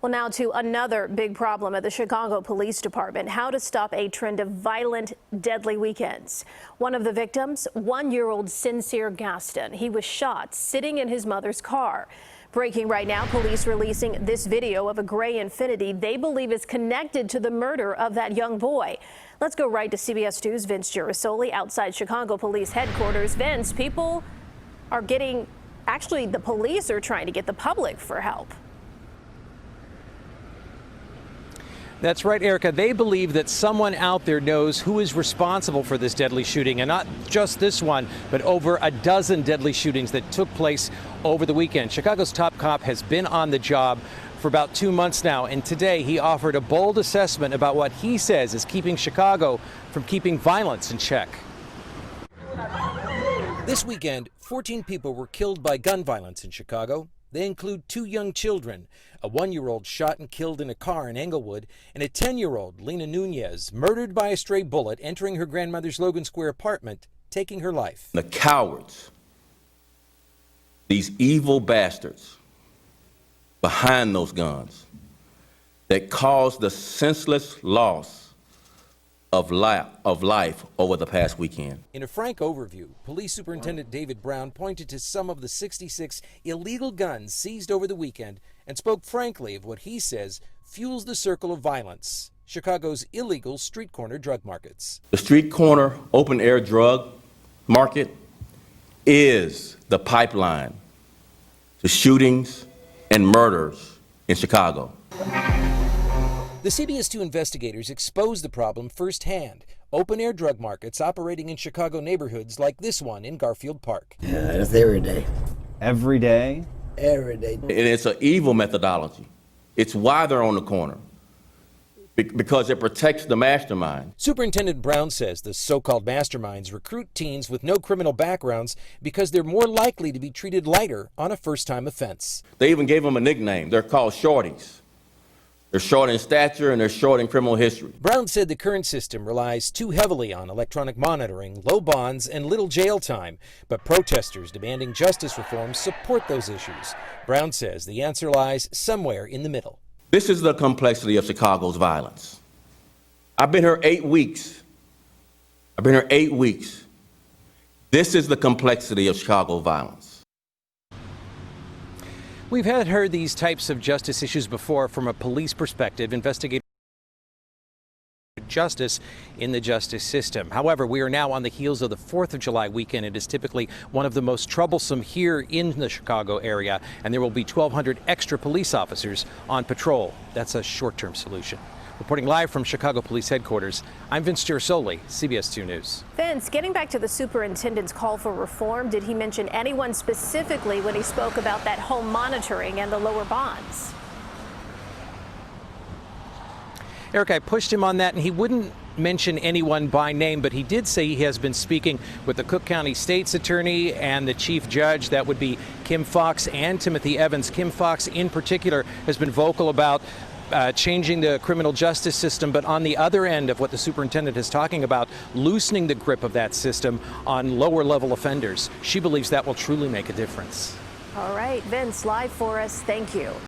Well, now to another big problem at the Chicago Police Department, how to stop a trend of violent, deadly weekends. One of the victims, 1-year-old Sincere Gaston. He was shot sitting in his mother's car. Breaking right now, police releasing this video of a gray Infiniti they believe is connected to the murder of that young boy. Let's go right to CBS 2's Vince Gerasole outside Chicago Police headquarters. Vince, people are actually the police are trying to get the public for help. That's right, Erica. They believe that someone out there knows who is responsible for this deadly shooting, and not just this one, but over a dozen deadly shootings that took place over the weekend. Chicago's top cop has been on the job for about 2 months now, and today he offered a bold assessment about what he says is keeping Chicago from keeping violence in check. This weekend, 14 people were killed by gun violence in Chicago. They include 2 young children, a 1-year-old shot and killed in a car in Englewood, and a 10-year-old, Lena Nunez, murdered by a stray bullet entering her grandmother's Logan Square apartment, taking her life. The cowards, these evil bastards behind those guns that caused the senseless loss of life over the past weekend. In a frank overview, Police Superintendent David Brown pointed to some of the 66 illegal guns seized over the weekend and spoke frankly of what he says fuels the circle of violence, Chicago's illegal street corner drug markets. The street corner open air drug market is the pipeline to shootings and murders in Chicago. The CBS 2 investigators exposed the problem firsthand. Open-air drug markets operating in Chicago neighborhoods like this one in Garfield Park. Yeah, it's every day. Every day? Every day. And it's an evil methodology. It's why they're on the corner, because it protects the mastermind. Superintendent Brown says the so-called masterminds recruit teens with no criminal backgrounds because they're more likely to be treated lighter on a first-time offense. They even gave them a nickname. They're called shorties. They're short in stature and they're short in criminal history. Brown said the current system relies too heavily on electronic monitoring, low bonds, and little jail time. But protesters demanding justice reform support those issues. Brown says the answer lies somewhere in the middle. This is the complexity of Chicago's violence. I've been here 8 weeks. This is the complexity of Chicago violence. We've heard these types of justice issues before from a police perspective, investigating justice in the justice system. However, we are now on the heels of the 4th of July weekend. It is typically one of the most troublesome here in the Chicago area, and there will be 1,200 extra police officers on patrol. That's a short-term solution. Reporting live from Chicago Police Headquarters, I'm Vince Gerasole, CBS 2 News. Vince, getting back to the superintendent's call for reform, did he mention anyone specifically when he spoke about that home monitoring and the lower bonds? Eric, I pushed him on that, and he wouldn't mention anyone by name, but he did say he has been speaking with the Cook County State's attorney and the chief judge. That would be Kim Foxx and Timothy Evans. Kim Foxx, in particular, has been vocal about changing the criminal justice system, but on the other end of what the superintendent is talking about, loosening the grip of that system on lower level offenders. She believes that will truly make a difference. All right, Vince, live for us. Thank you.